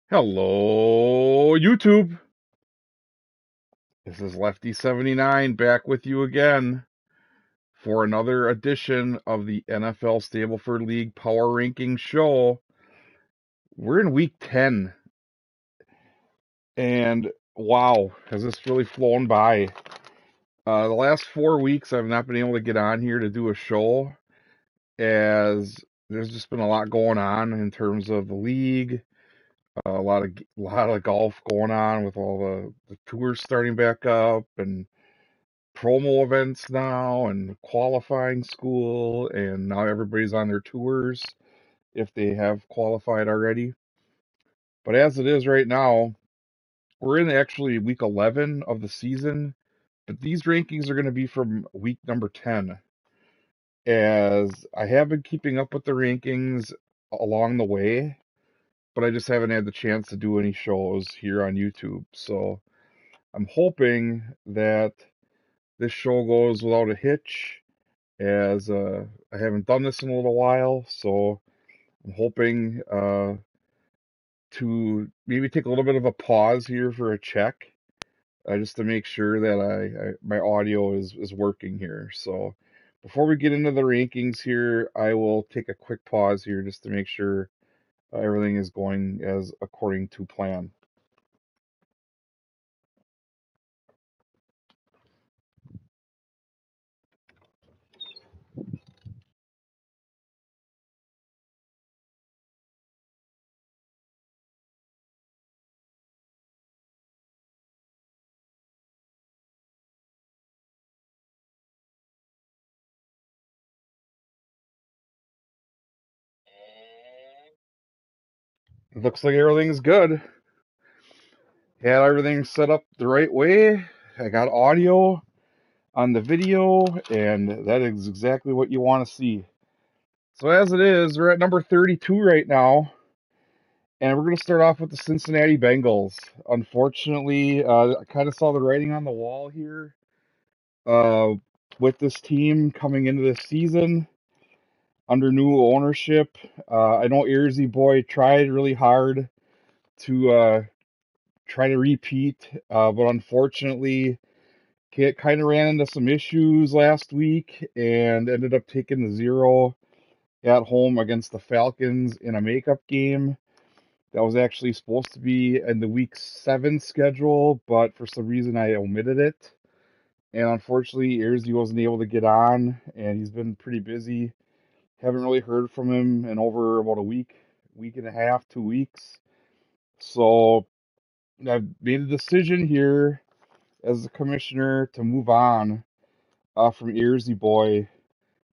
Hello, YouTube. This is Lefty79 back with you again for another edition of the NFL Stableford League Power Ranking Show. We're in week 10, and wow, has this really flown by. The last 4 weeks, I've not been able to get on here to do a show as there's just been a lot going on in terms of the league. A lot of golf going on with all the tours starting back up and promo events now and qualifying school, and now everybody's on their tours if they have qualified already. But as it is right now, we're in actually week 11 of the season, but these rankings are going to be from week number 10, as I have been keeping up with the rankings along the way, but I just haven't had the chance to do any shows here on YouTube. So I'm hoping that this show goes without a hitch, as I haven't done this in a little while, so I'm hoping to maybe take a little bit of a pause here for a check, just to make sure that my audio is working here. So before we get into the rankings here, I will take a quick pause here just to make sure everything is going as according to plan. It looks like everything's good. Had everything set up the right way. I got audio on the video, and that is exactly what you want to see. So as it is, we're at number 32 right now, and we're going to start off with the Cincinnati Bengals. Unfortunately, I kind of saw the writing on the wall here uh, with this team coming into this season under new ownership. I know Earsy Boy tried really hard to try to repeat, but unfortunately, kind of ran into some issues last week and ended up taking the 0 at home against the Falcons in a makeup game. That was actually supposed to be in the week 7 schedule, but for some reason I omitted it. And unfortunately, Earsy wasn't able to get on, and he's been pretty busy. Haven't really heard from him in over about a week and a half, 2 weeks. So I've made a decision here as the commissioner to move on from Earsy Boy,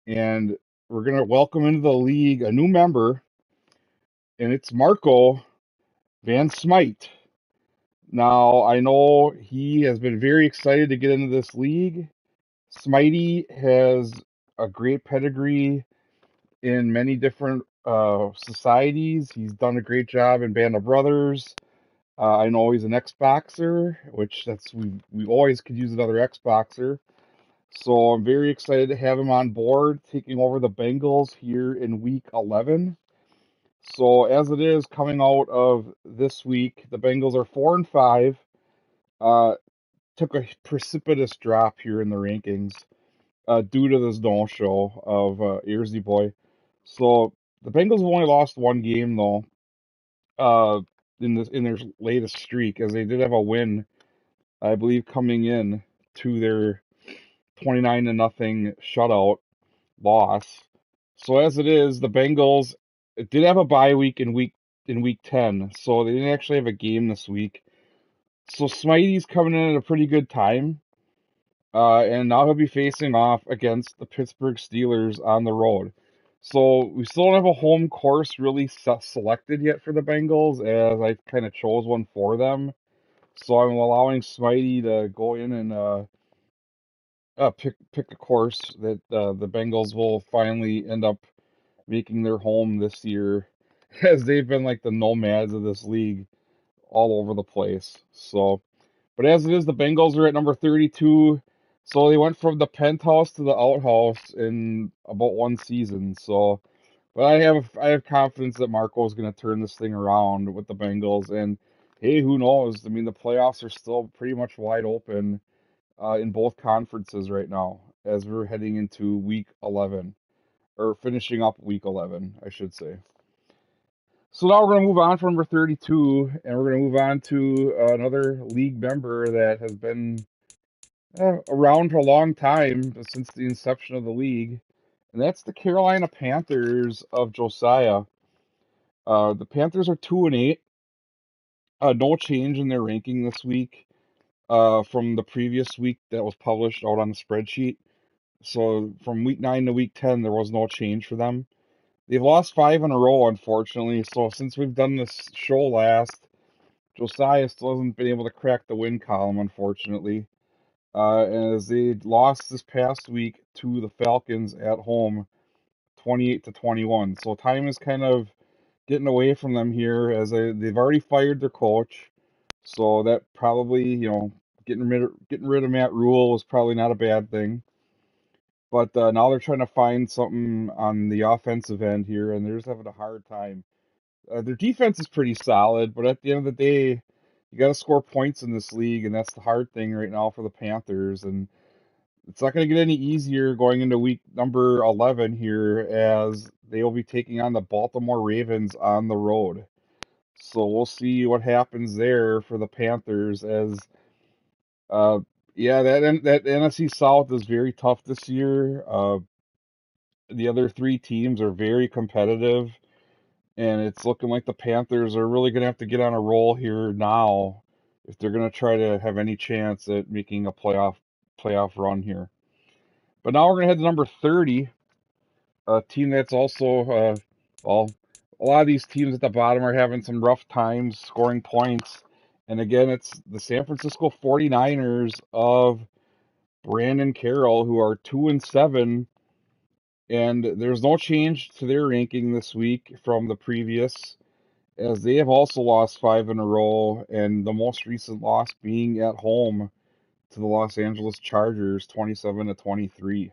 and we're going to welcome into the league a new member, and it's Marco Van Smythe. Now, I know he has been very excited to get into this league. Smitey has a great pedigree in many different societies. He's done a great job in Band of Brothers. I know he's an ex-boxer, which we always could use another ex-boxer. So I'm very excited to have him on board, taking over the Bengals here in week 11. So as it is coming out of this week, the Bengals are 4-5. Uh, Took a precipitous drop here in the rankings due to this no-show of Earsy Boy. So the Bengals have only lost one game though in their latest streak, as they did have a win, I believe, coming in to their 29-0 shutout loss. So as it is, the Bengals did have a bye week in week 10, so they didn't actually have a game this week. So Smitey's coming in at a pretty good time, and now he'll be facing off against the Pittsburgh Steelers on the road. So we still don't have a home course really selected yet for the Bengals, as I kind of chose one for them. So I'm allowing Smitey to go in and pick a course that the Bengals will finally end up making their home this year, as they've been like the nomads of this league all over the place. So, but as it is, the Bengals are at number 32. So they went from the penthouse to the outhouse in about one season. So But I have confidence that Marco is going to turn this thing around with the Bengals. And hey, who knows? I mean, the playoffs are still pretty much wide open in both conferences right now as we're heading into week 11 or finishing up week 11, I should say. So now we're going to move on from number 32, and we're going to move on to another league member that has been around for a long time since the inception of the league, and that's the Carolina Panthers of Josiah. The Panthers are 2-8. No change in their ranking this week from the previous week that was published out on the spreadsheet. So from week 9 to week 10, there was no change for them. They've lost 5 in a row, unfortunately. So since we've done this show last, Josiah still hasn't been able to crack the win column, unfortunately. As they lost this past week to the Falcons at home, 28-21. So time is kind of getting away from them here as they've already fired their coach. So that probably, getting rid of Matt Rule was probably not a bad thing. But now they're trying to find something on the offensive end here, and they're just having a hard time. Their defense is pretty solid, but at the end of the day, you got to score points in this league, and that's the hard thing right now for the Panthers. And it's not going to get any easier going into week number 11 here, as they will be taking on the Baltimore Ravens on the road. So we'll see what happens there for the Panthers. As uh, yeah, that NFC South is very tough this year. The other three teams are very competitive, and it's looking like the Panthers are really going to have to get on a roll here now if they're going to try to have any chance at making a playoff run here. But now we're going to head to number 30, a team that's also well, a lot of these teams at the bottom are having some rough times scoring points. And again, it's the San Francisco 49ers of Brandon Carroll, who are 2-7, and there's no change to their ranking this week from the previous, as they have also lost 5 in a row, and the most recent loss being at home to the Los Angeles Chargers, 27-23.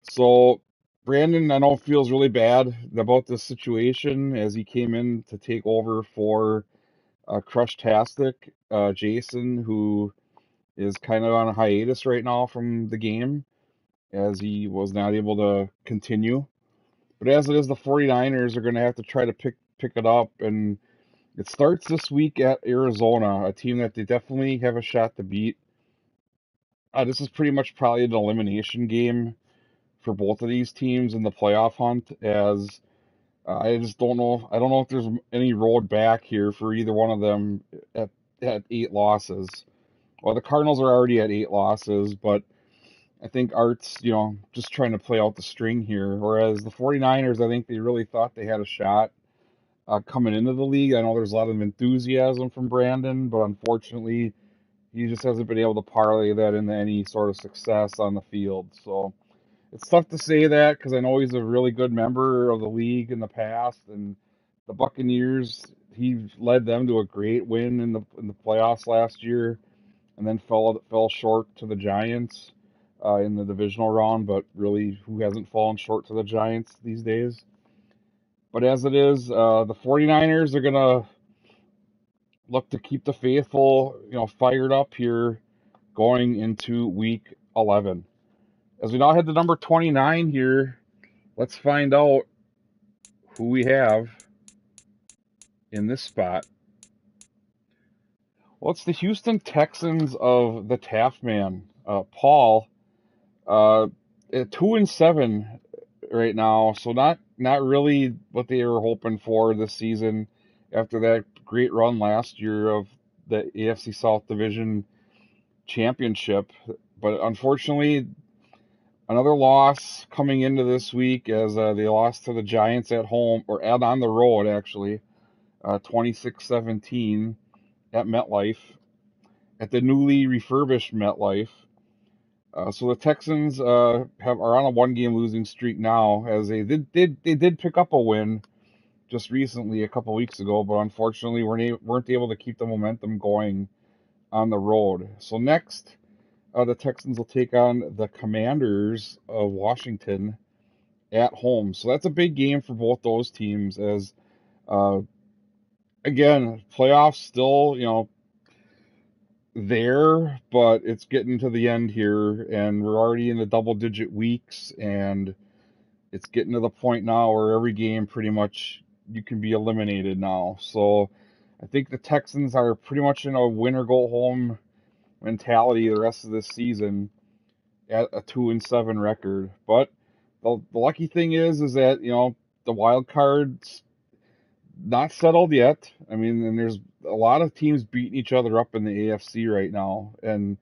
So Brandon, I know, feels really bad about this situation as he came in to take over for Crushtastic, Jason, who is kind of on a hiatus right now from the game as he was not able to continue. But as it is, the 49ers are going to have to try to pick it up, and it starts this week at Arizona, a team that they definitely have a shot to beat. This is pretty much probably an elimination game for both of these teams in the playoff hunt, as I just don't know. I don't know if there's any road back here for either one of them at 8 losses. Well, the Cardinals are already at 8 losses, but I think Art's, just trying to play out the string here. Whereas the 49ers, I think they really thought they had a shot coming into the league. I know there's a lot of enthusiasm from Brandon, but unfortunately, he just hasn't been able to parlay that into any sort of success on the field. So it's tough to say that because I know he's a really good member of the league in the past, and the Buccaneers, he led them to a great win in the playoffs last year, and then fell short to the Giants in the divisional round. But really, who hasn't fallen short to the Giants these days? But as it is, the 49ers are gonna look to keep the faithful, fired up here going into week 11. As we now head to number 29 here, let's find out who we have in this spot. Well, it's the Houston Texans of the Taft Man, Paul, at 2-7 right now. So not really what they were hoping for this season after that great run last year of the AFC South Division championship. But unfortunately, another loss coming into this week as they lost to the Giants at home, or on the road actually, 26-17 at MetLife, at the newly refurbished MetLife. So the Texans are on a 1-game losing streak now, as they did pick up a win just recently a couple weeks ago, but unfortunately weren't able to keep the momentum going on the road. So next, the Texans will take on the Commanders of Washington at home. So that's a big game for both those teams as, uh, again, playoffs still, there, but it's getting to the end here, and we're already in the double-digit weeks, and it's getting to the point now where every game pretty much you can be eliminated now. So I think the Texans are pretty much in a win-or-go-home mentality the rest of this season at a 2-7 record. But the lucky thing is that the wild card's not settled yet. I mean, and there's a lot of teams beating each other up in the AFC right now, and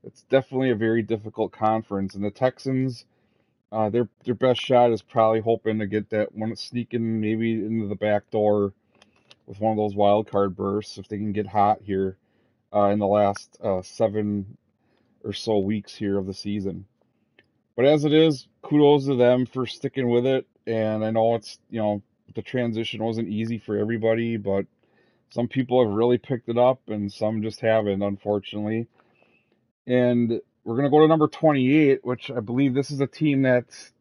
it's definitely a very difficult conference. And the Texans, their best shot is probably hoping to get that one, sneaking maybe into the back door with one of those wild card bursts if they can get hot here in the last 7 or so weeks here of the season. But as it is, kudos to them for sticking with it. And I know it's, the transition wasn't easy for everybody, but some people have really picked it up and some just haven't, unfortunately. And we're going to go to number 28, which I believe this is a team that's,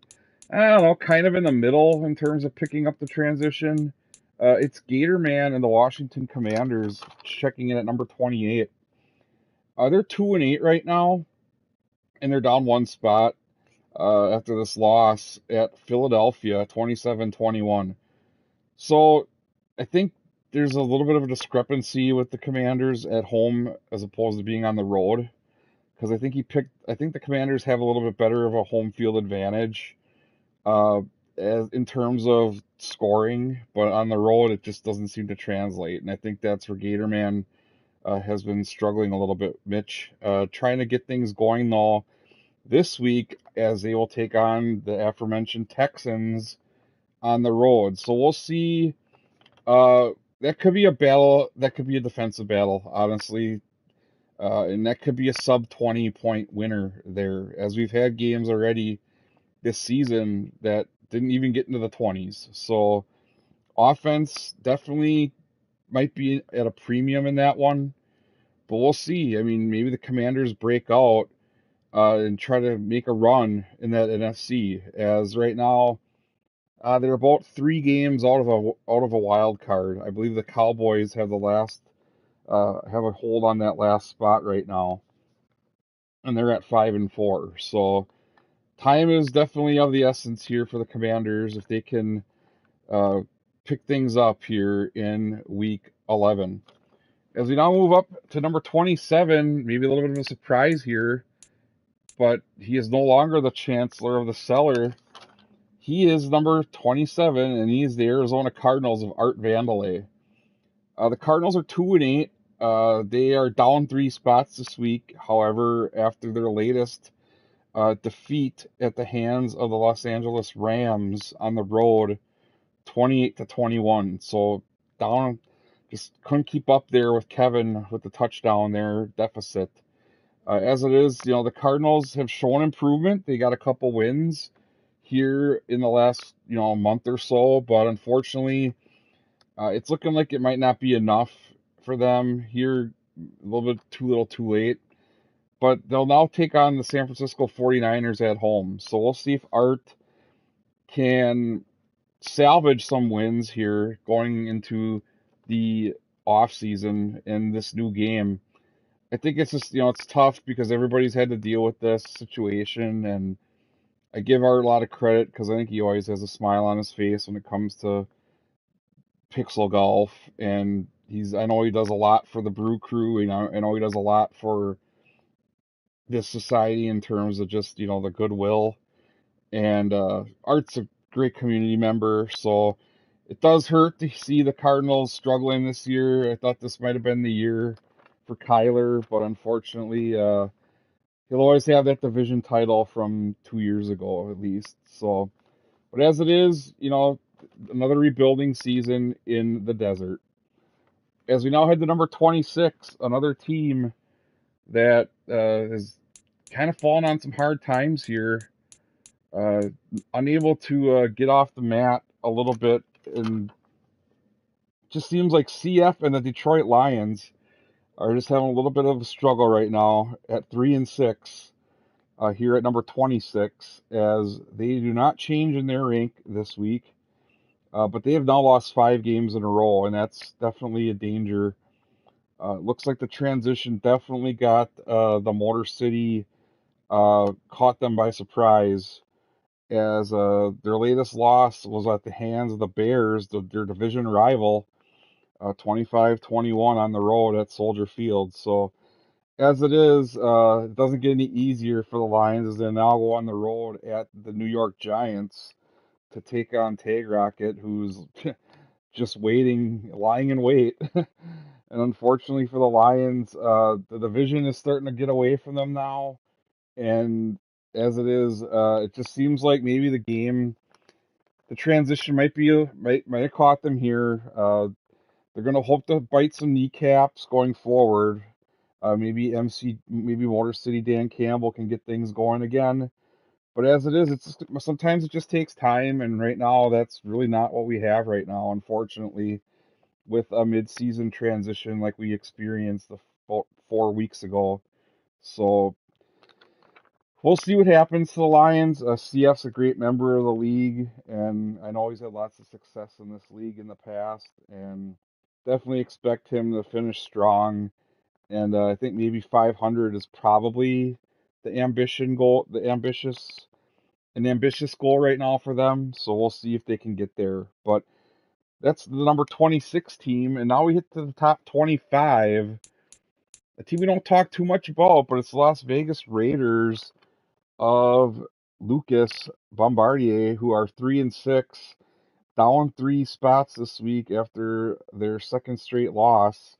I don't know, kind of in the middle in terms of picking up the transition. It's Gatorman and the Washington Commanders checking in at number 28. They're 2-8 right now, and they're down one spot after this loss at Philadelphia, 27-21. So I think there's a little bit of a discrepancy with the Commanders at home as opposed to being on the road, because I think the Commanders have a little bit better of a home field advantage as in terms of scoring, but on the road it just doesn't seem to translate, and I think that's where Gatorman has been struggling a little bit. Mitch trying to get things going though this week as they will take on the aforementioned Texans on the road. So we'll see. That could be a battle. That could be a defensive battle, honestly. And that could be a sub 20 point winner there, as we've had games already this season that didn't even get into the 20s. So offense definitely might be at a premium in that one, but we'll see. I mean, maybe the Commanders break out and try to make a run in that NFC, as right now they're about 3 games out of a wild card. I believe the Cowboys have have a hold on that last spot right now, and they're at 5-4. So time is definitely of the essence here for the Commanders if they can uh, pick things up here in Week 11. As we now move up to number 27, maybe a little bit of a surprise here, but he is no longer the Chancellor of the Cellar. He is number 27, and he is the Arizona Cardinals of Art Vandelay. The Cardinals are 2-8. They are down 3 spots this week. However, after their latest defeat at the hands of the Los Angeles Rams on the road, 28-21. So down, just couldn't keep up there with Kevin with the touchdown there deficit. As it is, the Cardinals have shown improvement. They got a couple wins here in the last month or so, but unfortunately it's looking like it might not be enough for them here. A little bit too little too late, but they'll now take on the San Francisco 49ers at home. So we'll see if Art can salvage some wins here going into the off season in this new game. I think it's just it's tough because everybody's had to deal with this situation, and I give Art a lot of credit because I think he always has a smile on his face when it comes to pixel golf, and I know he does a lot for the Brew Crew, I know he does a lot for this society in terms of just the goodwill, and Art's a great community member, so it does hurt to see the Cardinals struggling this year. I thought this might have been the year for Kyler, but unfortunately he'll always have that division title from 2 years ago at least. So, but as it is, another rebuilding season in the desert. As we now head to number 26, another team that has kind of fallen on some hard times here, unable to get off the mat a little bit, and just seems like CF and the Detroit Lions are just having a little bit of a struggle right now at 3-6. here at number 26, as they do not change in their rank this week. But they have now lost 5 games in a row, and that's definitely a danger. Looks like the transition definitely got the Motor City caught them by surprise, as their latest loss was at the hands of the Bears, their division rival, 25-21 on the road at Soldier Field. So as it is, it doesn't get any easier for the Lions as they now go on the road at the New York Giants to take on Tag Rocket, who's just waiting, lying in wait. And unfortunately for the Lions, the division is starting to get away from them now. And as it is, it just seems like maybe the transition might have caught them here. They're gonna hope to bite some kneecaps going forward. Maybe Motor City Dan Campbell can get things going again. But as it is, sometimes it just takes time, and right now that's really not what we have right now, unfortunately, with a mid-season transition like we experienced 4 weeks ago. So we'll see what happens to the Lions. CF's a great member of the league, and I know he's had lots of success in this league in the past, and definitely expect him to finish strong. And I think maybe 500 is probably an ambitious goal right now for them. So we'll see if they can get there. But that's the number 26 team, and now we hit to the top 25. A team we don't talk too much about, but it's the Las Vegas Raiders of Lucas Bombardier, who are 3-6, down 3 spots this week after their second straight loss.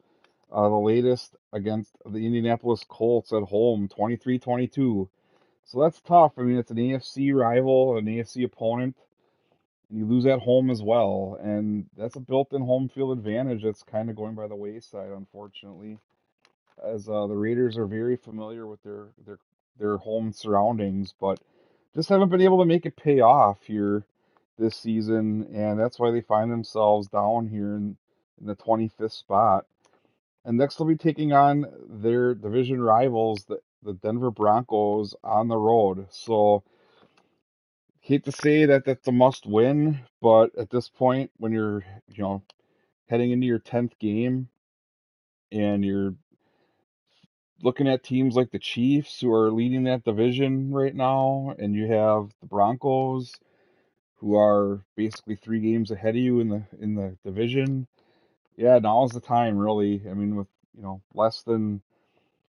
The latest against the Indianapolis Colts at home, 23-22. So that's tough. I mean, it's an AFC rival, an AFC opponent, and you lose at home as well. And that's a built-in home field advantage that's kind of going by the wayside, unfortunately, as the Raiders are very familiar with their home surroundings, but just haven't been able to make it pay off here this season, and that's why they find themselves down here in the 25th spot. And next they'll be taking on their division rivals, the Denver Broncos, on the road. So hate to say that that's a must win, but at this point, when you're heading into your 10th game and you're looking at teams like the Chiefs, who are leading that division right now, and you have the Broncos, who are basically 3 games ahead of you in the division. Yeah, now's the time, really. I mean, with less than,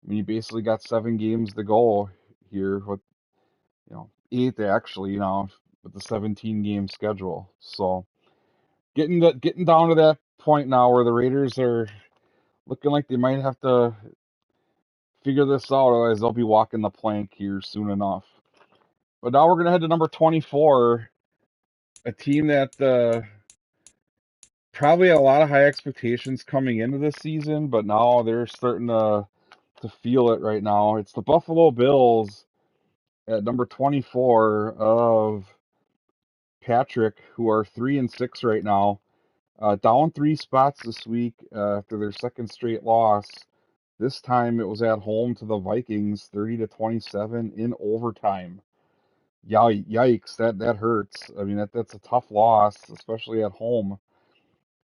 I mean, you basically got 7 games to go here with 8 actually, with the 17-game schedule. So getting down to that point now where the Raiders are looking like they might have to figure this out, otherwise they'll be walking the plank here soon enough. But now we're gonna head to number 24, a team that probably had a lot of high expectations coming into this season, but now they're starting to feel it right now. It's the Buffalo Bills at number 24 of Patrick, who are 3-6 right now, down 3 spots this week after their second straight loss. This time it was at home to the Vikings, 30-27 in overtime. Yikes, that hurts. I mean, that's a tough loss, especially at home,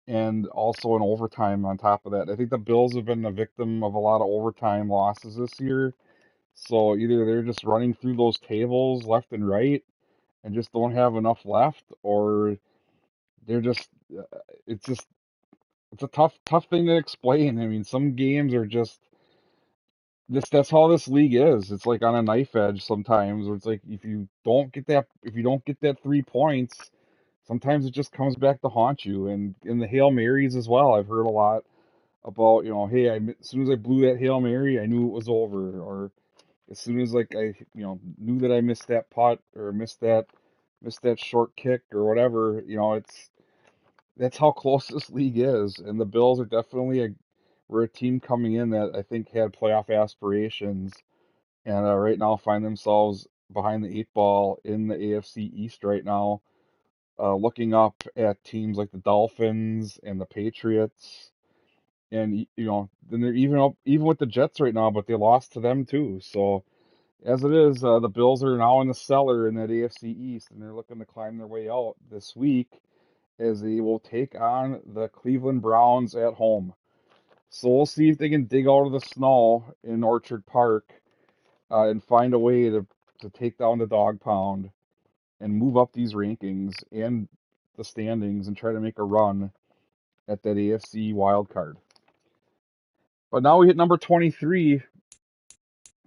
and also in overtime on top of that. I think the Bills have been a victim of a lot of overtime losses this year. So either they're just running through those tables left and right and just don't have enough left, or they're just it's just it's a tough thing to explain. I mean, some games are just that's how this league is. It's like on a knife edge sometimes, where it's like if you don't get that 3 points, sometimes it just comes back to haunt you. And in the Hail Marys as well, I've heard a lot about, hey, as soon as I blew that Hail Mary, I knew it was over. Or as soon as like I, knew that I missed that putt or missed that short kick or whatever, that's how close this league is. And the Bills are definitely were a team coming in that I think had playoff aspirations, and right now find themselves behind the 8 ball in the AFC East right now, looking up at teams like the Dolphins and the Patriots, and then they're even with the Jets right now, but they lost to them too. So As it is, the Bills are now in the cellar in that AFC East, and they're looking to climb their way out this week as they will take on the Cleveland Browns at home. So we'll see if they can dig out of the snow in Orchard Park and find a way to take down the dog pound and move up these rankings and the standings and try to make a run at that AFC wild card. But now we hit number 23,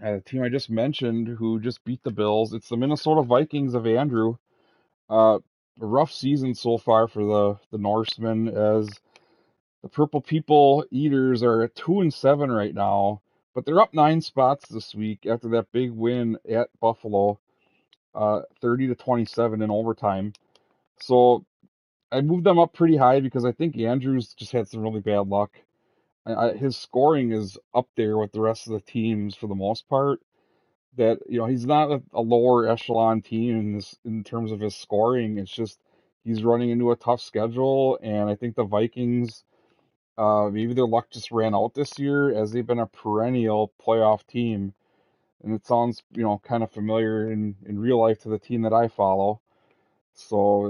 a team I just mentioned who just beat the Bills. It's the Minnesota Vikings of Andrew. A rough season so far for the Norsemen, as the Purple People Eaters are at 2-7 right now, but they're up 9 spots this week after that big win at Buffalo, 30-27 in overtime. So I moved them up pretty high because I think Andrews just had some really bad luck. His scoring is up there with the rest of the teams for the most part. That he's not a lower echelon team in terms of his scoring. It's just he's running into a tough schedule, and I think the Vikings, maybe their luck just ran out this year, as they've been a perennial playoff team. And it sounds kind of familiar in real life to the team that I follow. So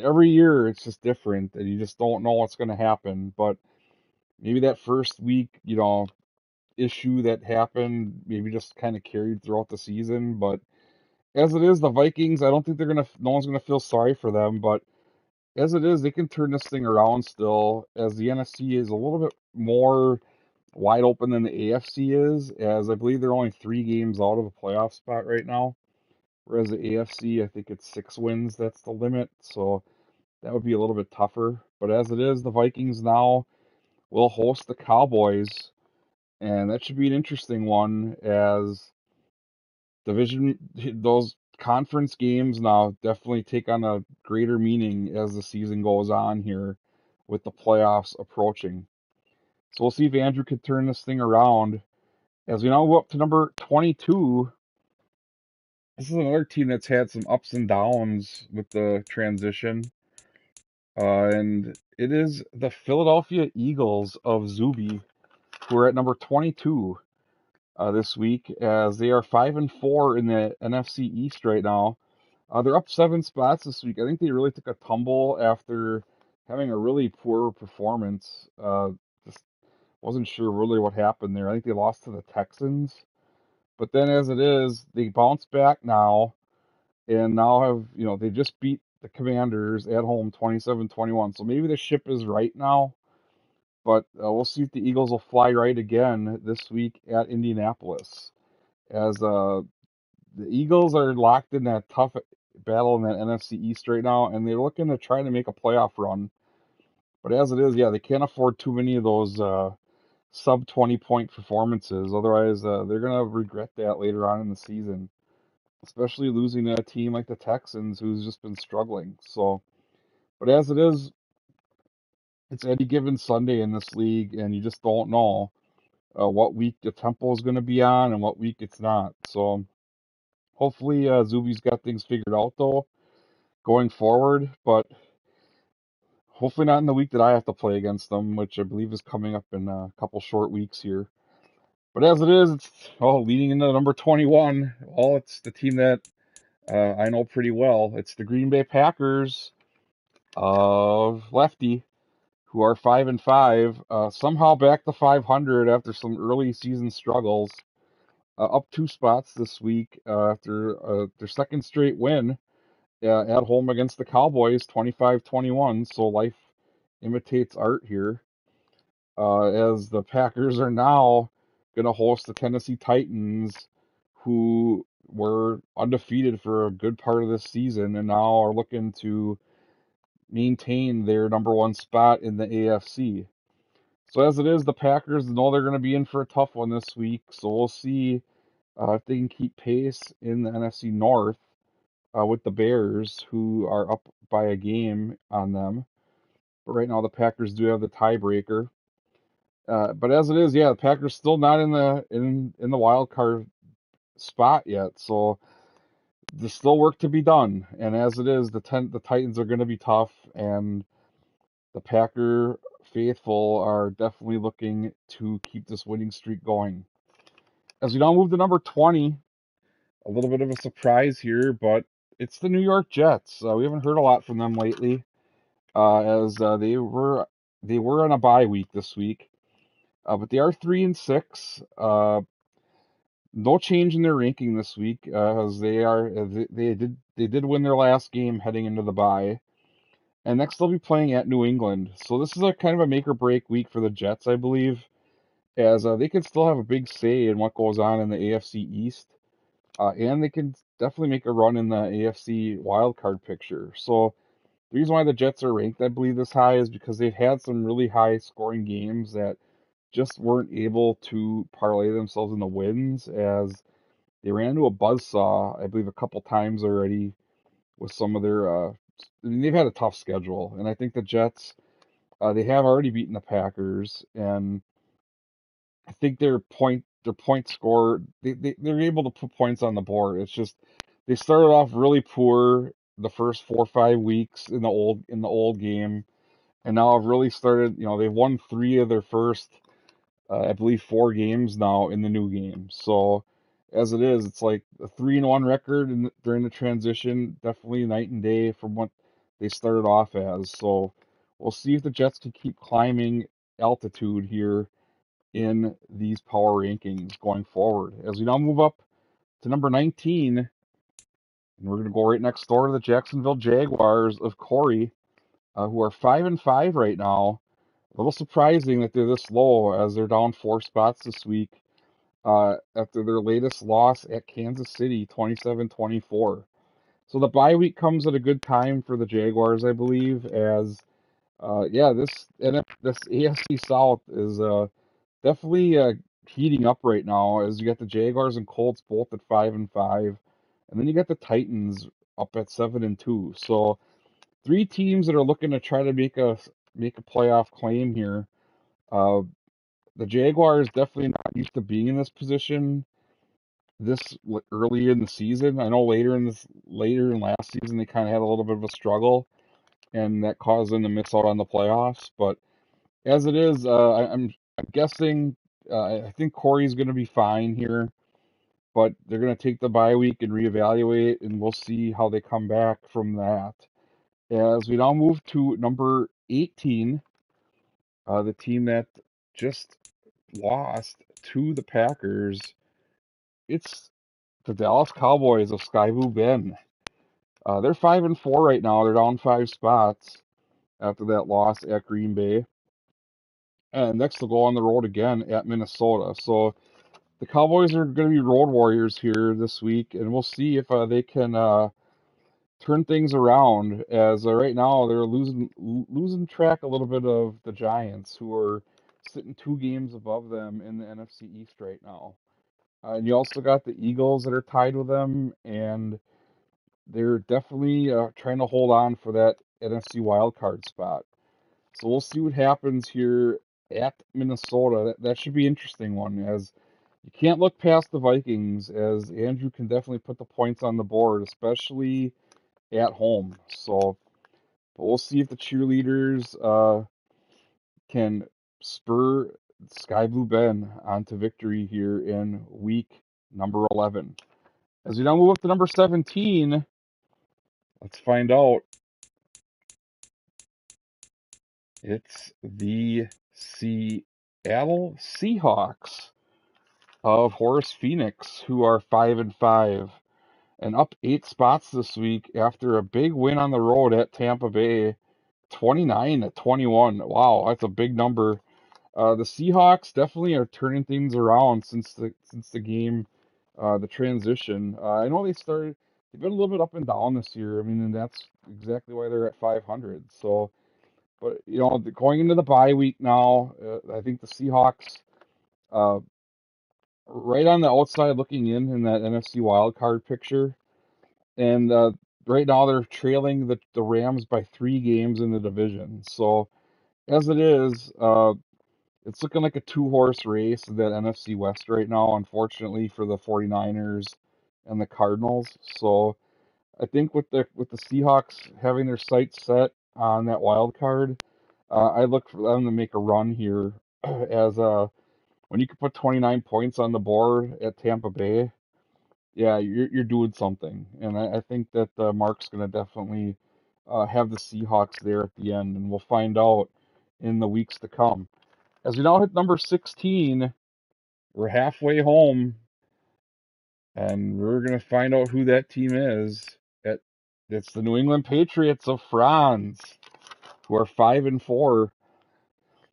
every year it's just different, and you just don't know what's going to happen. But maybe that first week, issue that happened maybe just kind of carried throughout the season. But as it is, the Vikings, I don't think no one's gonna feel sorry for them. But as it is, they can turn this thing around still, as the NFC is a little bit more wide open than the AFC is, as I believe they're only 3 games out of a playoff spot right now. Whereas the AFC, I think it's 6 wins, that's the limit. So that would be a little bit tougher. But as it is, the Vikings now will host the Cowboys, and that should be an interesting one, as those conference games now definitely take on a greater meaning as the season goes on here with the playoffs approaching. So we'll see if Andrew can turn this thing around. As we now go up to number 22, this is another team that's had some ups and downs with the transition. And it is the Philadelphia Eagles of Zuby, who are at number 22 this week, as they are 5-4 in the NFC East right now. They're up 7 spots this week. I think they really took a tumble after having a really poor performance. Just wasn't sure really what happened there. I think they lost to the Texans. But then as it is, they bounce back now, and now they just beat the Commanders at home 27-21. So maybe the ship is right now. But we'll see if the Eagles will fly right again this week at Indianapolis, as the Eagles are locked in that tough battle in that NFC East right now, and they're looking to try to make a playoff run. But as it is, yeah, they can't afford too many of those sub 20-point performances. Otherwise, they're gonna regret that later on in the season, especially losing to a team like the Texans, who's just been struggling. So, but as it is, it's any given Sunday in this league, and you just don't know what week the tempo is going to be on and what week it's not. So hopefully Zuby's got things figured out though going forward, but hopefully not in the week that I have to play against them, which I believe is coming up in a couple short weeks here. But as it is, it's leading into number 21. It's the team that I know pretty well. It's the Green Bay Packers of Lefty, who are 5-5, somehow back to 500 after some early season struggles. Up 2 spots this week after their second straight win at home against the Cowboys, 25-21. So life imitates art here, as the Packers are now going to host the Tennessee Titans, who were undefeated for a good part of this season and now are looking to maintain their number 1 spot in the AFC. So as it is, the Packers know they're going to be in for a tough one this week. So we'll see if they can keep pace in the NFC North with the Bears, who are up by a game on them. But right now, the Packers do have the tiebreaker. But as it is, yeah, the Packers still not in the wild card spot yet. So there's still work to be done. And as it is, the Titans are going to be tough, and the Packer faithful are definitely looking to keep this winning streak going. As we now move to number 20, a little bit of a surprise here, but it's the New York Jets. We haven't heard a lot from them lately, as they were on a bye week this week, but they are 3-6. No change in their ranking this week, as they did win their last game heading into the bye, and next they'll be playing at New England. So this is a kind of a make or break week for the Jets, I believe, as they can still have a big say in what goes on in the AFC East, and they can definitely make a run in the AFC wildcard picture. So the reason why the Jets are ranked, I believe, this high is because they've had some really high scoring games that just weren't able to parlay themselves into wins, as they ran into a buzzsaw, I believe, a couple times already with some of their. I mean, they've had a tough schedule, and I think the Jets, they have already beaten the Packers, and I think their point score, they're able to put points on the board. It's just they started off really poor the first 4 or 5 weeks in the old game, and now have really started. They've won 3 of their first, I believe, 4 games now in the new game. So as it is, it's like a 3-1 record during the transition. Definitely night and day from what they started off as. So we'll see if the Jets can keep climbing altitude here in these power rankings going forward. As we now move up to number 19, and we're going to go right next door to the Jacksonville Jaguars of Corey, who are 5-5 right now. A little surprising that they're this low, as they're down 4 spots this week, after their latest loss at Kansas City, 27-24. So the bye week comes at a good time for the Jaguars, I believe, as this AFC South is definitely heating up right now, as you got the Jaguars and Colts both at 5-5, and then you got the Titans up at 7-2. So 3 teams that are looking to try to make a playoff claim here. Uh, the Jaguars definitely not used to being in this position this early in the season. I know later in last season they kind of had a little bit of a struggle, and that caused them to miss out on the playoffs. But as it is, I'm guessing. I think Corey's going to be fine here, but they're going to take the bye week and reevaluate, and we'll see how they come back from that. As we now move to number 18, the team that just lost to the Packers, it's the Dallas Cowboys of Sky Blue Ben. They're 5-4 right now. They're down 5 spots after that loss at Green Bay. And next they'll go on the road again at Minnesota. So the Cowboys are going to be road warriors here this week, and we'll see if they can turn things around. As right now they're losing track a little bit of the Giants, who are sitting 2 games above them in the NFC East right now. And you also got the Eagles that are tied with them, and they're definitely trying to hold on for that NFC wildcard spot. So we'll see what happens here at Minnesota. That should be an interesting one, as you can't look past the Vikings, as Andrew can definitely put the points on the board, especially at home. So, but we'll see if the cheerleaders can spur Sky Blue Ben onto victory here in week number 11. As we now move up to number 17, let's find out. It's the Seattle Seahawks of Horace Phoenix, who are 5-5 and up 8 spots this week after a big win on the road at Tampa Bay, 29-21. Wow, that's a big number. The Seahawks definitely are turning things around since the game, the transition. I know they've been a little bit up and down this year. I mean, and that's exactly why they're at 500. So, but going into the bye week now, I think the Seahawks, uh, right on the outside looking in that NFC wild card picture, and right now they're trailing the Rams by 3 games in the division. So as it is, it's looking like a 2-horse race in that NFC West right now, unfortunately for the 49ers and the Cardinals. So I think with the Seahawks having their sights set on that wild card, I look for them to make a run here, as when you can put 29 points on the board at Tampa Bay, yeah, you're doing something. And I think that Mark's going to definitely have the Seahawks there at the end, and we'll find out in the weeks to come. As we now hit number 16, we're halfway home, and we're going to find out who that team is. It, it's the New England Patriots of Franz, who are 5-4.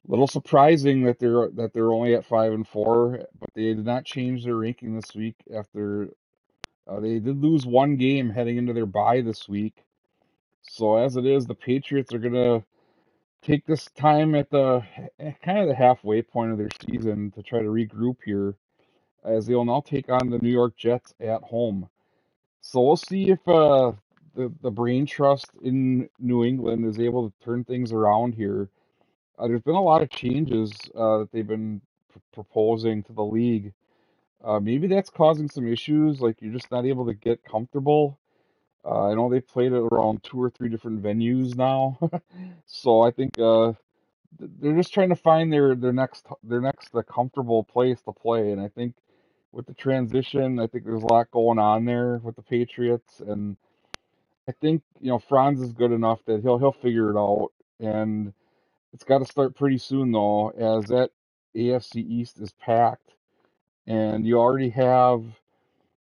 Little surprising that they're only at 5-4, but they did not change their ranking this week after they did lose one game heading into their bye this week. So as it is, the Patriots are gonna take this time at the kind of the halfway point of their season to try to regroup here, as they will now take on the New York Jets at home. So we'll see if the brain trust in New England is able to turn things around here. There's been a lot of changes that they've been proposing to the league. Maybe that's causing some issues, like you're just not able to get comfortable. I know they played at around two or three different venues now, so I think they're just trying to find their next comfortable place to play. And I think with the transition, I think there's a lot going on there with the Patriots, and I think Franz is good enough that he'll figure it out. And it's got to start pretty soon though, as that AFC East is packed, and you already have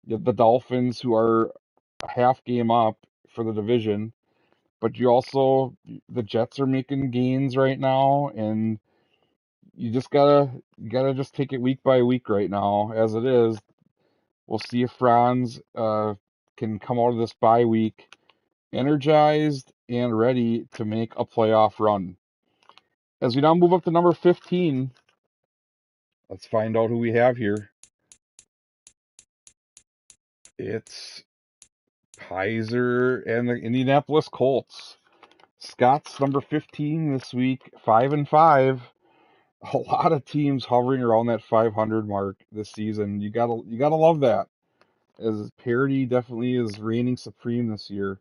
the Dolphins, who are a half game up for the division, but the Jets are making gains right now, and you gotta just take it week by week right now as it is. We'll see if Franz can come out of this bye week energized and ready to make a playoff run. As we now move up to number 15, let's find out who we have here. It's Kaiser and the Indianapolis Colts. Scott's number 15 this week, 5-5. A lot of teams hovering around that 500 mark this season. You gotta love that, as parity definitely is reigning supreme this year.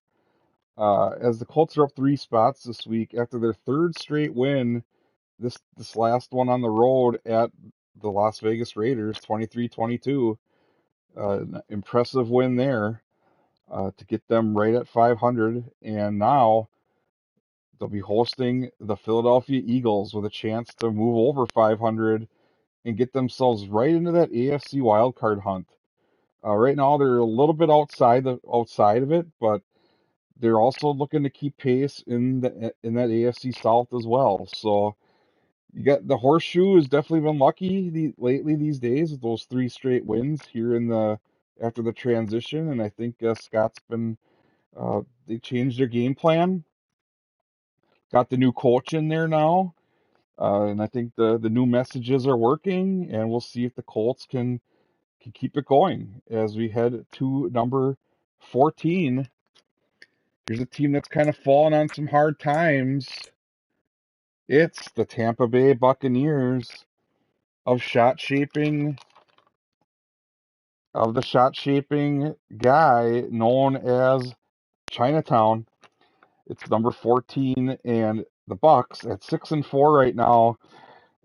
As the Colts are up 3 spots this week after their third straight win, this last one on the road at the Las Vegas Raiders, 23-22. Impressive win there to get them right at 500, and now they'll be hosting the Philadelphia Eagles with a chance to move over 500 and get themselves right into that AFC wildcard hunt. Right now, they're a little bit outside of it, but they're also looking to keep pace in that AFC South as well. So you got the horseshoe has definitely been lucky lately these days with those 3 straight wins here after the transition, and I think Scott's been they changed their game plan, got the new coach in there now, and I think the new messages are working, and we'll see if the Colts can keep it going as we head to number 14. Here's a team that's kind of fallen on some hard times. It's the Tampa Bay Buccaneers of the shot shaping guy known as Chinatown. It's number 14, and the Bucks at 6-4 right now.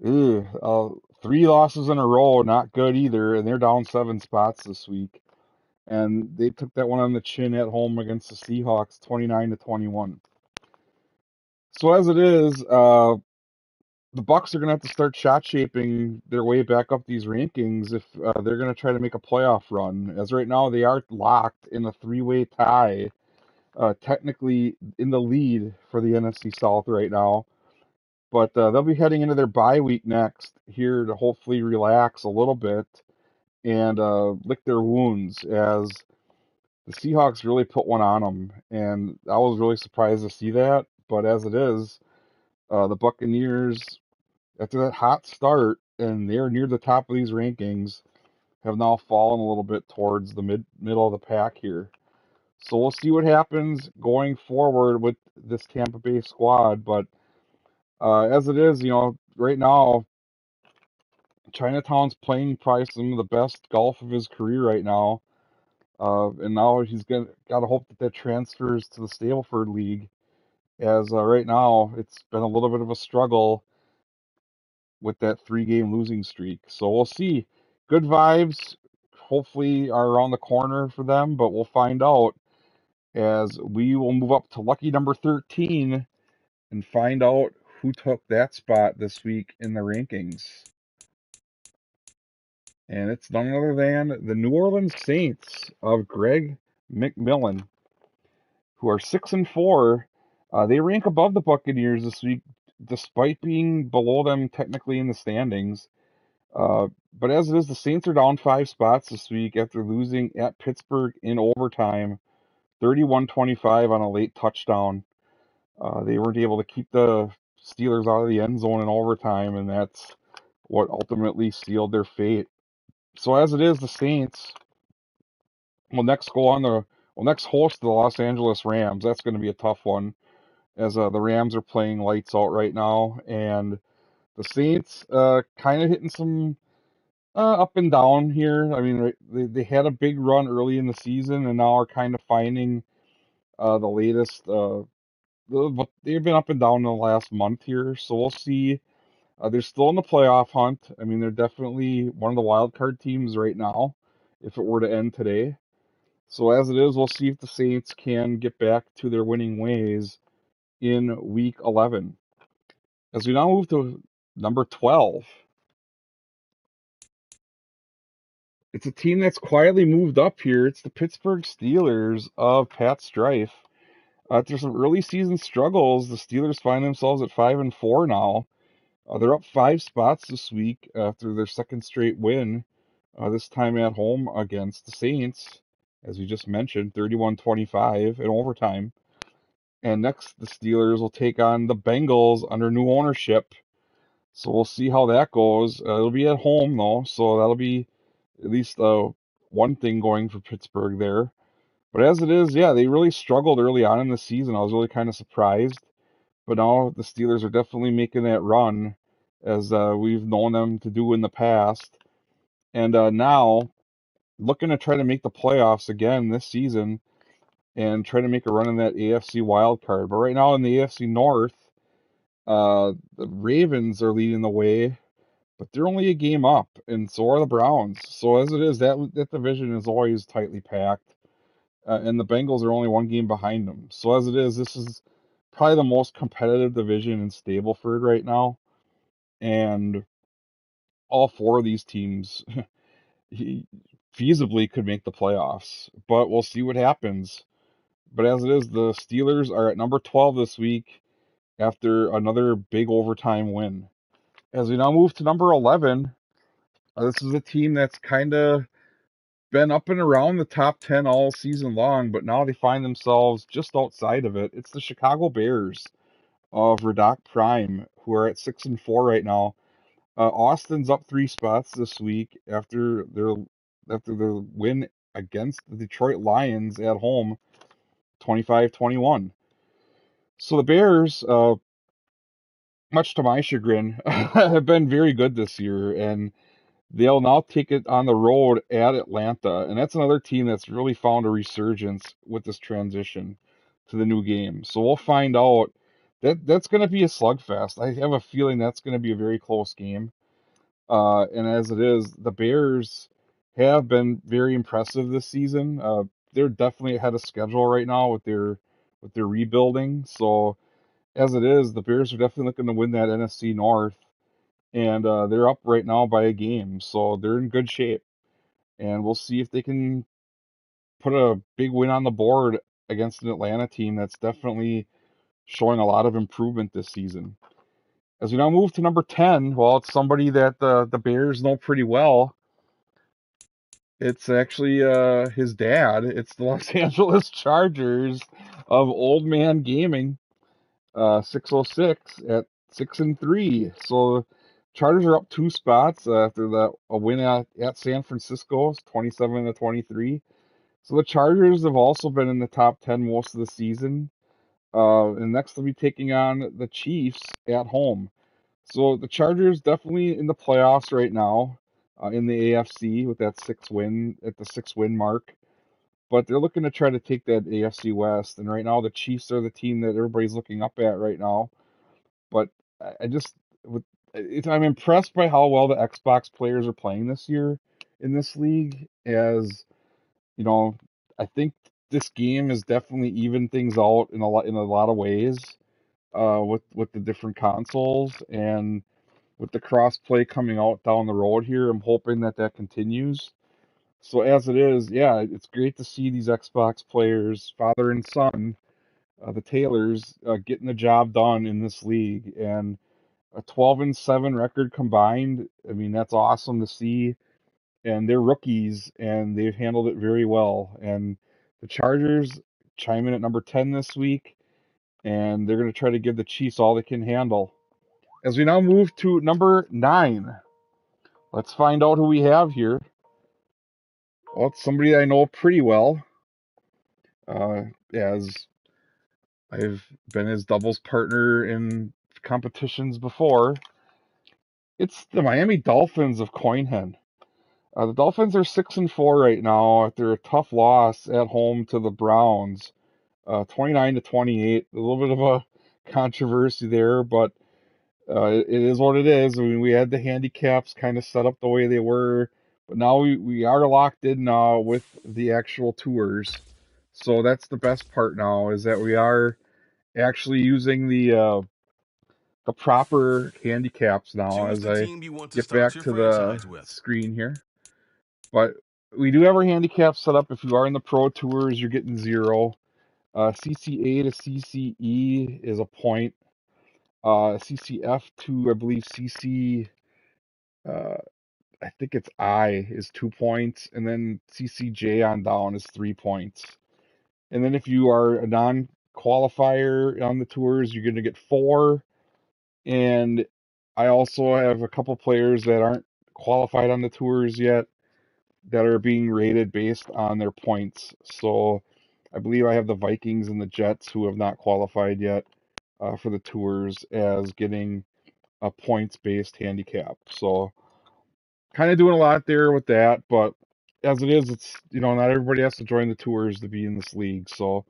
Ew, 3 losses in a row, not good either, and they're down 7 spots this week. And they took that one on the chin at home against the Seahawks, 29-21. So as it is, the Bucks are going to have to start shot shaping their way back up these rankings if they're going to try to make a playoff run. As right now, they are locked in a three-way tie, technically in the lead for the NFC South right now. But they'll be heading into their bye week next here to hopefully relax a little bit and lick their wounds, as the Seahawks really put one on them. And I was really surprised to see that. But as it is, the Buccaneers, after that hot start, and they're near the top of these rankings, have now fallen a little bit towards the middle of the pack here. So we'll see what happens going forward with this Tampa Bay squad. But as it is, right now, Chinatown's playing probably some of the best golf of his career right now. And now he's got to hope that transfers to the Stableford League, as right now it's been a little bit of a struggle with that 3-game losing streak. So we'll see. Good vibes. hopefully are around the corner for them, but we'll find out as we will move up to lucky number 13 and find out who took that spot this week in the rankings. And it's none other than the New Orleans Saints of Greg McMillan, who are 6-4. They rank above the Buccaneers this week, despite being below them technically in the standings. But as it is, the Saints are down 5 spots this week after losing at Pittsburgh in overtime, 31-25 on a late touchdown. They weren't able to keep the Steelers out of the end zone in overtime, and that's what ultimately sealed their fate. So as it is, the Saints will next host the Los Angeles Rams. That's going to be a tough one, as the Rams are playing lights out right now, and the Saints kind of hitting some up and down here. I mean, they had a big run early in the season, and now are kind of finding the latest. They've been up and down in the last month here, so we'll see. They're still in the playoff hunt. I mean, they're definitely one of the wild card teams right now, if it were to end today. So as it is, we'll see if the Saints can get back to their winning ways in Week 11. As we now move to number 12, it's a team that's quietly moved up here. It's the Pittsburgh Steelers of Pat Strife. After some early season struggles, the Steelers find themselves at 5-4 now. They're up 5 spots this week after their second straight win, this time at home against the Saints, as we just mentioned, 31-25 in overtime. And next, the Steelers will take on the Bengals under new ownership. So we'll see how that goes. It'll be at home, though, so that'll be at least one thing going for Pittsburgh there. But as it is, yeah, they really struggled early on in the season. I was really kind of surprised. But now the Steelers are definitely making that run, as we've known them to do in the past. And now looking to try to make the playoffs again this season and try to make a run in that AFC wild card. But right now in the AFC North, the Ravens are leading the way, but they're only a game up, and so are the Browns. So as it is, that division is always tightly packed, and the Bengals are only one game behind them. So as it is, this is probably the most competitive division in Stableford right now, and all 4 of these teams feasibly could make the playoffs, but we'll see what happens. But as it is, the Steelers are at number 12 this week after another big overtime win. As we now move to number 11, this is a team that's kind of been up and around the top 10 all season long, but now they find themselves just outside of it. It's the Chicago Bears of Radak Prime, who are at 6-4 right now. Austin's up 3 spots this week after their win against the Detroit Lions at home, 25-21. So the Bears, much to my chagrin, have been very good this year, and they'll now take it on the road at Atlanta, and that's another team that's really found a resurgence with this transition to the new game. So we'll find out. That's going to be a slugfest. I have a feeling that's going to be a very close game. And as it is, the Bears have been very impressive this season. They're definitely ahead of schedule right now with their rebuilding. So as it is, the Bears are definitely looking to win that NFC North, and they're up right now by a game, so they're in good shape. And we'll see if they can put a big win on the board against an Atlanta team that's definitely showing a lot of improvement this season. As we now move to number 10, well, it's somebody that the Bears know pretty well. It's actually his dad. It's the Los Angeles Chargers of Old Man Gaming, 606 at 6-3. So Chargers are up 2 spots after a win at San Francisco, 27-23. So the Chargers have also been in the top 10 most of the season. And next they'll be taking on the Chiefs at home. So the Chargers definitely in the playoffs right now, in the AFC with that 6-win mark. But they're looking to try to take that AFC West. And right now the Chiefs are the team that everybody's looking up at right now. But I'm impressed by how well the Xbox players are playing this year in this league. As you know, I think this game has definitely evened things out in a lot of ways, with the different consoles and with the cross play coming out down the road here. I'm hoping that continues. So as it is, yeah, it's great to see these Xbox players, father and son, the Taylors, getting the job done in this league, and a 12-7 record combined. I mean, that's awesome to see. And they're rookies, and they've handled it very well. And the Chargers chime in at number 10 this week, and they're going to try to give the Chiefs all they can handle. As we now move to number 9, let's find out who we have here. Well, it's somebody I know pretty well, as I've been his doubles partner in competitions before. It's the Miami Dolphins of Coinhen. The Dolphins are 6-4 right now after a tough loss at home to the Browns, 29-28. A little bit of a controversy there, but it is what it is. I mean, we had the handicaps kind of set up the way they were, but now we are locked in now with the actual tours. So that's the best part now, is that we are actually using the proper handicaps now. Choose As the I team you want to get start back your to the franchise with. screen here. But we do have our handicap set up. If you are in the Pro Tours, you're getting 0. CCA to CCE is a point. CCF to, I believe, CC, I think it's I, is 2 points. And then CCJ on down is 3 points. And then if you are a non-qualifier on the tours, you're going to get 4. And I also have a couple players that aren't qualified on the tours yet that are being rated based on their points. So I believe I have the Vikings and the Jets, who have not qualified yet for the tours, as getting a points-based handicap. So kind of doing a lot there with that, but as it is, it's, not everybody has to join the tours to be in this league. So,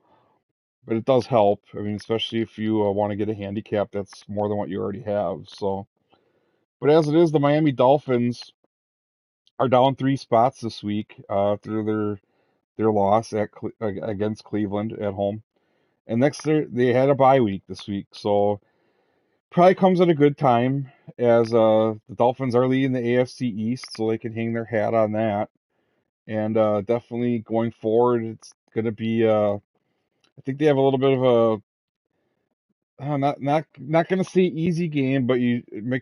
but it does help. I mean, especially if you want to get a handicap that's more than what you already have. So, but as it is, the Miami Dolphins are down 3 spots this week through their loss against Cleveland at home. And next they had a bye week this week, so probably comes at a good time, as the Dolphins are leading the AFC East, so they can hang their hat on that. And definitely going forward, it's going to be I think they have a little bit of a not going to say easy game, but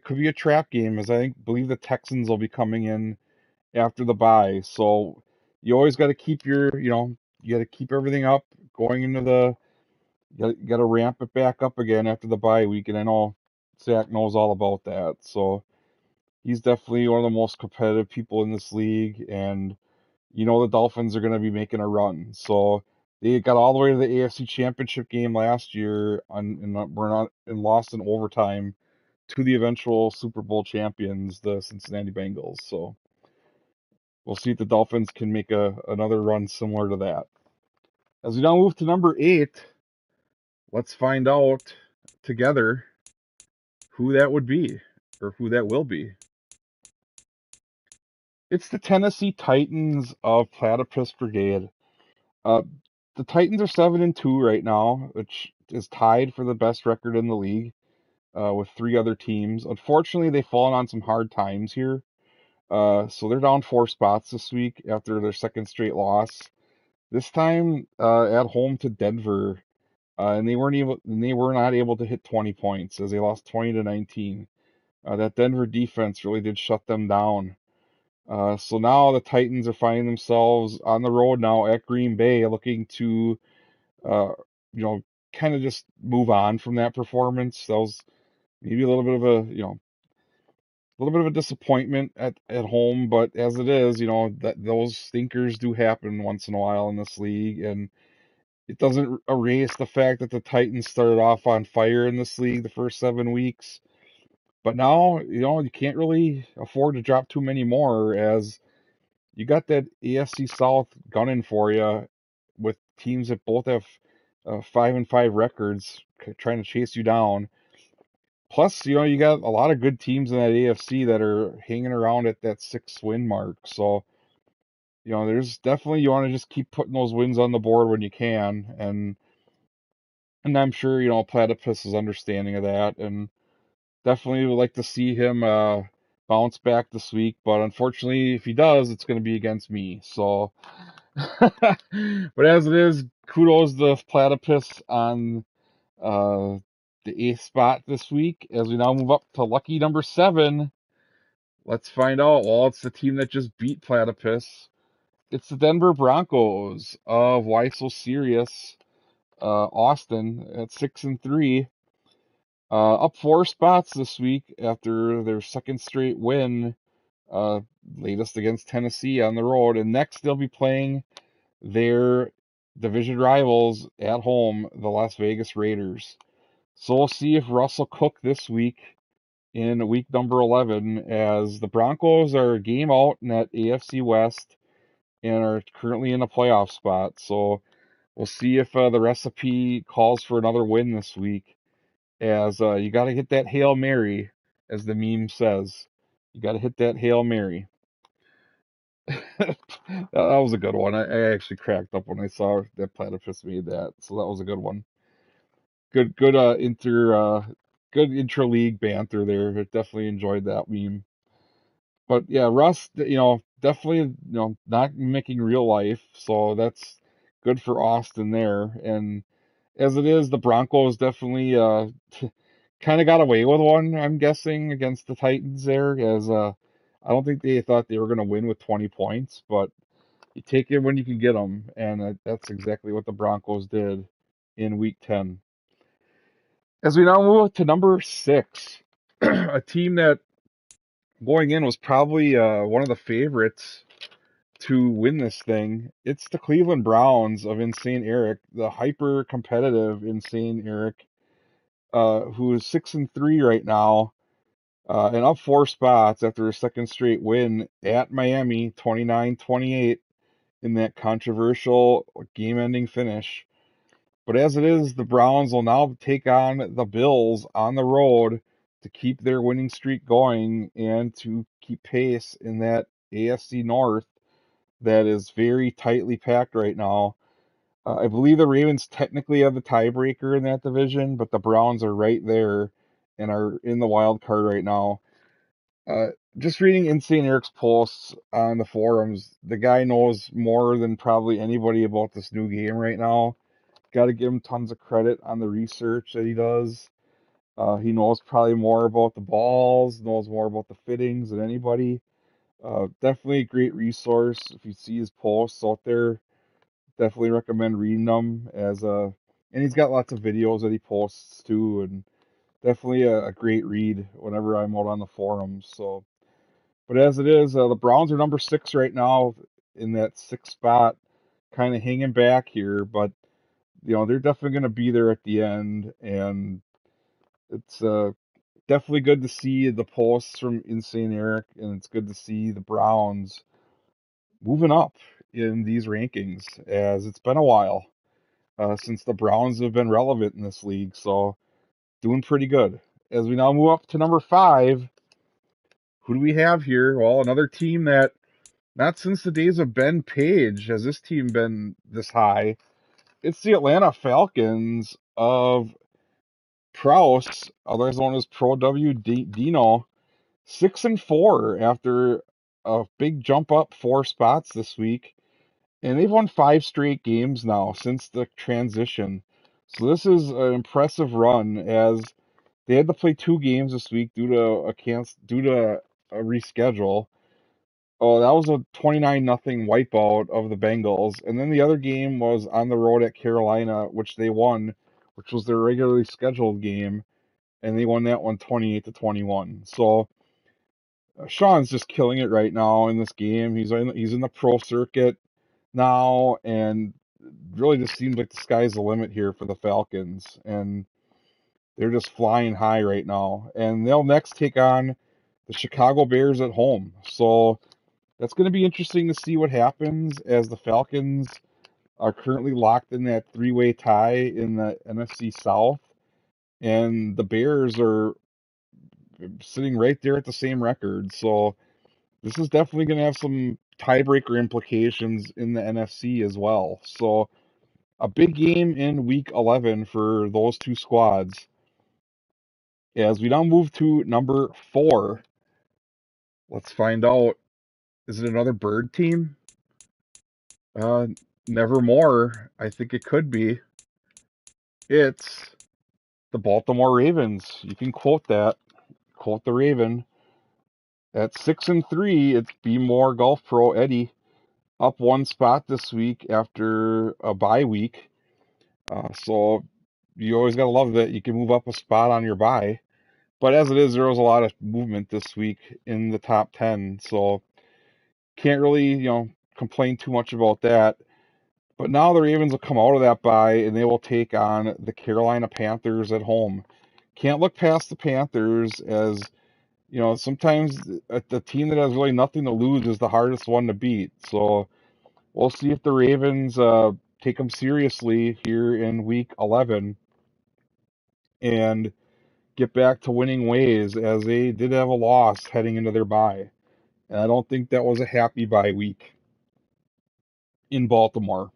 could be a trap game, as I believe the Texans will be coming in after the bye. So you always got to keep you got to keep everything up going into you got to ramp it back up again after the bye week. And I know Zach knows all about that. So he's definitely one of the most competitive people in this league. And the Dolphins are going to be making a run. So they got all the way to the AFC Championship game last year and lost in overtime to the eventual Super Bowl champions, the Cincinnati Bengals. So we'll see if the Dolphins can make another run similar to that. As we now move to number 8, let's find out together who that would be, or who that will be. It's the Tennessee Titans of Platypus Brigade. Uh, the Titans are 7-2 right now, which is tied for the best record in the league with 3 other teams. Unfortunately, they've fallen on some hard times here. So they're down 4 spots this week after their second straight loss. This time at home to Denver, and they were not able to hit 20 points, as they lost 20-19. That Denver defense really did shut them down. So now the Titans are finding themselves on the road now at Green Bay, looking to, uh, kind of just move on from that performance. That was maybe a little bit of a disappointment at home, but as it is, that those stinkers do happen once in a while in this league, and it doesn't erase the fact that the Titans started off on fire in this league the first 7 weeks. But now, you can't really afford to drop too many more, as you got that AFC South gunning for you, with teams that both have 5-5 records trying to chase you down. Plus, you got a lot of good teams in that AFC that are hanging around at that 6-win mark. So There's definitely, you want to just keep putting those wins on the board when you can, and I'm sure Platypus is understanding of that, and definitely would like to see him bounce back this week. But unfortunately, if he does, it's going to be against me. So, but as it is, kudos to Platypus on uh, the eighth spot this week. As we now move up to lucky number 7, let's find out. Well, it's the team that just beat Platypus. It's the Denver Broncos of Why So Serious, Austin at 6-3. Up 4 spots this week after their second straight win, uh, latest against Tennessee on the road. And next, they'll be playing their division rivals at home, the Las Vegas Raiders. So we'll see if Russell cook this week in week number 11, as the Broncos are a game out in that AFC West and are currently in a playoff spot. So we'll see if the recipe calls for another win this week, as you got to hit that Hail Mary, as the meme says. You got to hit that Hail Mary. That was a good one. I actually cracked up when I saw that Platypus made that, so that was a good one. Good good intra-league banter there. I definitely enjoyed that meme. But yeah, Russ, definitely, not mimicking real life, so that's good for Austin there. And as it is, the Broncos definitely kind of got away with one, I'm guessing, against the Titans there, as I don't think they thought they were going to win with 20 points, but you take it when you can get them, and that's exactly what the Broncos did in Week 10. As we now move to number 6, a team that going in was probably one of the favorites to win this thing. It's the Cleveland Browns of Insane Eric, the hyper competitive Insane Eric, who is 6-3 right now, and up 4 spots after a second straight win at Miami, 29-28, in that controversial game-ending finish. But as it is, the Browns will now take on the Bills on the road to keep their winning streak going and to keep pace in that AFC North that is very tightly packed right now. I believe the Ravens technically have the tiebreaker in that division, but the Browns are right there and are in the wild card right now. Uh, just reading Insane Eric's posts on the forums, the guy knows more than probably anybody about this new game right now. Got to give him tons of credit on the research that he does. He knows probably more about the balls, knows more about the fittings than anybody. Definitely a great resource. If you see his posts out there, definitely recommend reading them. And he's got lots of videos that he posts too, and definitely a great read whenever I'm out on the forums. So, but as it is, the Browns are number 6 right now in that 6th spot, kind of hanging back here, but they're definitely going to be there at the end, and it's definitely good to see the posts from Insane Eric, and it's good to see the Browns moving up in these rankings, as it's been a while since the Browns have been relevant in this league, so doing pretty good. As we now move up to number 5, who do we have here? Well, another team that, not since the days of Ben Page has this team been this high. It's the Atlanta Falcons of Prouse, otherwise known as Pro W Dino, 6-4 after a big jump up 4 spots this week, and they've won 5 straight games now since the transition. So this is an impressive run, as they had to play 2 games this week due to a reschedule. Oh, that was a 29-0 wipeout of the Bengals, and then the other game was on the road at Carolina, which they won, which was their regularly scheduled game, and they won that one 28-21. So Sean's just killing it right now in this game. He's in the pro circuit now, and really just seems like the sky's the limit here for the Falcons, and they're just flying high right now. And they'll next take on the Chicago Bears at home. So that's going to be interesting to see what happens, as the Falcons are currently locked in that 3-way tie in the NFC South, and the Bears are sitting right there at the same record. So this is definitely going to have some tiebreaker implications in the NFC as well. So a big game in Week 11 for those two squads. As we now move to number 4, let's find out, is it another bird team? Nevermore. I think it could be. It's the Baltimore Ravens. You can quote that. Quote the Raven. At 6-3, it's Be More Golf Pro Eddie up one spot this week after a bye week. So you always got to love that you can move up a spot on your bye. But as it is, there was a lot of movement this week in the top 10. So can't really, complain too much about that. But now the Ravens will come out of that bye and they will take on the Carolina Panthers at home. Can't look past the Panthers as, sometimes the team that has really nothing to lose is the hardest one to beat. So we'll see if the Ravens take them seriously here in Week 11 and get back to winning ways, as they did have a loss heading into their bye. And I don't think that was a happy bye week in Baltimore.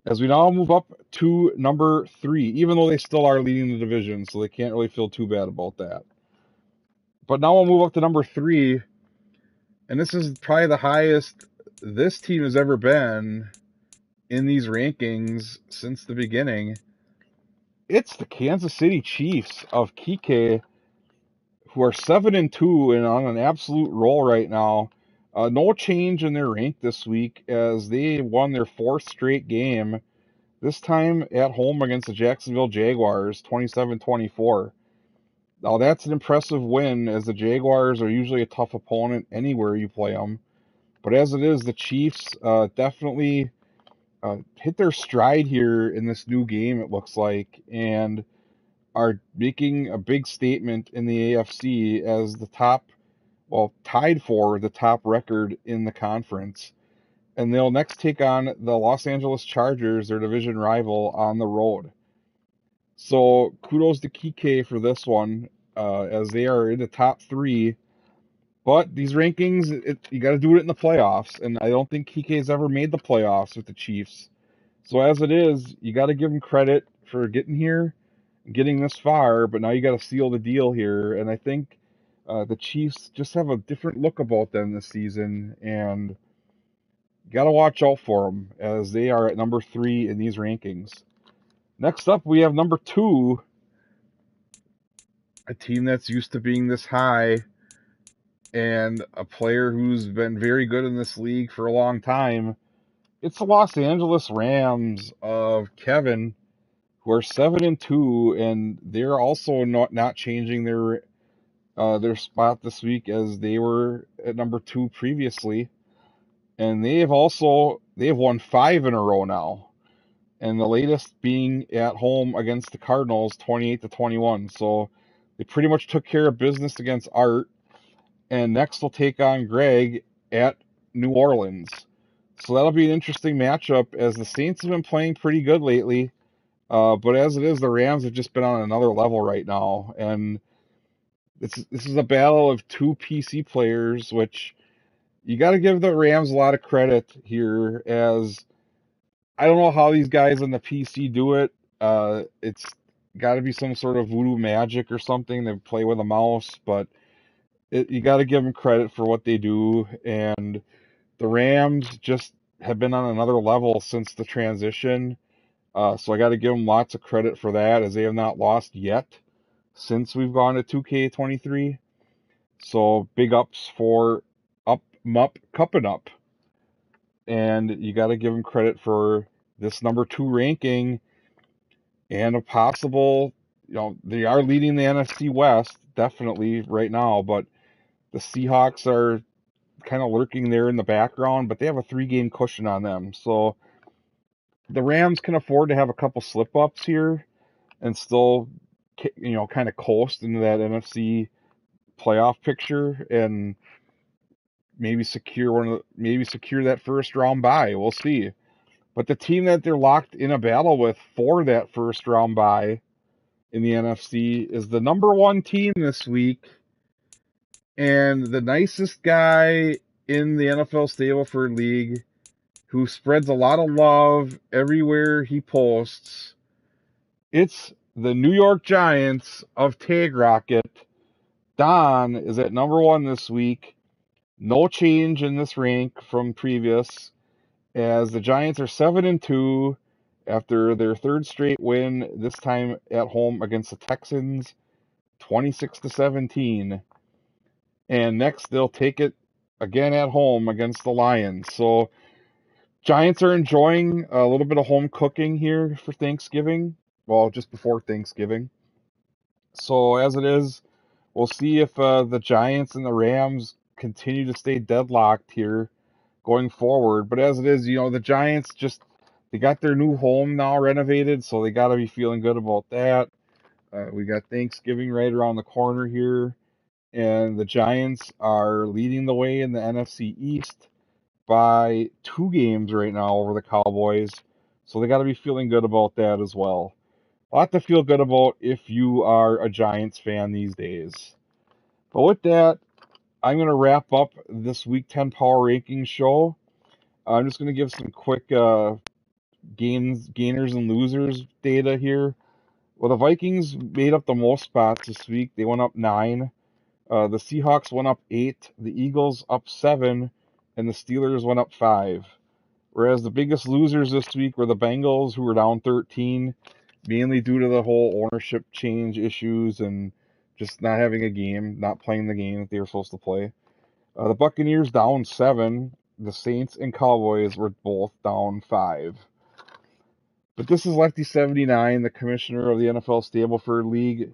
As we now move up to number 3, even though they still are leading the division, so they can't really feel too bad about that. But now we'll move up to number 3, and this is probably the highest this team has ever been in these rankings since the beginning. It's the Kansas City Chiefs of Kike, who are 7-2 and on an absolute roll right now. No change in their rank this week as they won their 4th straight game, this time at home against the Jacksonville Jaguars, 27-24. Now that's an impressive win, as the Jaguars are usually a tough opponent anywhere you play them. But as it is, the Chiefs definitely hit their stride here in this new game, it looks like, and are making a big statement in the AFC as the tied for the top record in the conference. And they'll next take on the Los Angeles Chargers, their division rival, on the road. So kudos to Kike for this one, as they are in the top 3. But these rankings, you got to do it in the playoffs, and I don't think Kike's ever made the playoffs with the Chiefs. So as it is, you got to give them credit for getting here, getting this far, but now you got to seal the deal here. And I think the Chiefs just have a different look about them this season, and you got to watch out for them, as they are at number 3 in these rankings. Next up, we have number 2, a team that's used to being this high, and a player who's been very good in this league for a long time. It's the Los Angeles Rams of Kevin, who are 7-2, and they're also not changing their spot this week, as they were at number 2 previously, and they have won 5 in a row now, and the latest being at home against the Cardinals, 28-21. So they pretty much took care of business against Art, and next they'll take on Greg at New Orleans. So that'll be an interesting matchup, as the Saints have been playing pretty good lately. But as it is, the Rams have just been on another level right now. And this is a battle of 2 PC players, which you got to give the Rams a lot of credit here, as I don't know how these guys on the PC do it. It's got to be some sort of voodoo magic or something. They play with a mouse, but you got to give them credit for what they do. And the Rams just have been on another level since the transition. So I got to give them lots of credit for that, as they have not lost yet since we've gone to 2K23. So big ups for cupping up. And you got to give them credit for this number 2 ranking and a possible, they are leading the NFC West definitely right now, but the Seahawks are kind of lurking there in the background, but they have a 3-game cushion on them. So the Rams can afford to have a couple slip-ups here and still, kind of coast into that NFC playoff picture and maybe secure that first round bye. We'll see. But the team that they're locked in a battle with for that first round bye in the NFC is the number 1 team this week. And the nicest guy in the NFL Stableford League who spreads a lot of love everywhere he posts. It's the New York Giants of Tag Rocket. Don is at number 1 this week. No change in this rank from previous, as the Giants are 7-2 after their third straight win, this time at home against the Texans, 26-17. And next they'll take it again at home against the Lions. So Giants are enjoying a little bit of home cooking here for Thanksgiving. Well, just before Thanksgiving. So as it is, we'll see if the Giants and the Rams continue to stay deadlocked here going forward. But as it is, the Giants they got their new home now renovated, so they got to be feeling good about that. We got Thanksgiving right around the corner here, and the Giants are leading the way in the NFC East by 2 games right now over the Cowboys, so they got to be feeling good about that as well. A lot to feel good about if you are a Giants fan these days. But with that, I'm going to wrap up this Week 10 Power Rankings show. I'm just going to give some quick gainers and losers data here. Well, the Vikings made up the most spots this week. They went up 9. The Seahawks went up 8. The Eagles up 7. And the Steelers went up 5. Whereas the biggest losers this week were the Bengals, who were down 13, mainly due to the whole ownership change issues and just not having a game, not playing the game that they were supposed to play. The Buccaneers down 7. The Saints and Cowboys were both down 5. But this is Lefty79, the commissioner of the NFL Stableford League,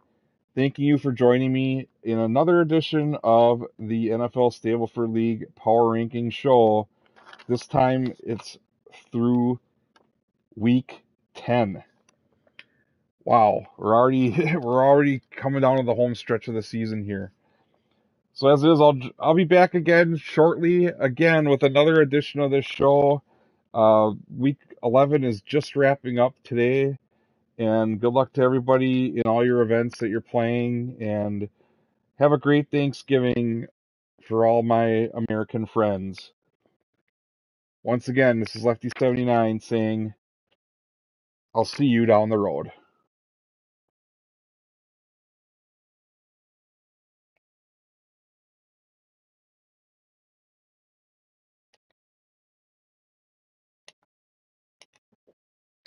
thanking you for joining me in another edition of the NFL Stableford League Power Ranking Show. This time it's through Week 10. Wow, we're already coming down to the home stretch of the season here. So as it is, I'll be back again shortly, again with another edition of this show. Week 11 is just wrapping up today, and good luck to everybody in all your events that you're playing, and have a great Thanksgiving for all my American friends. Once again, this is Lefty79 saying, I'll see you down the road.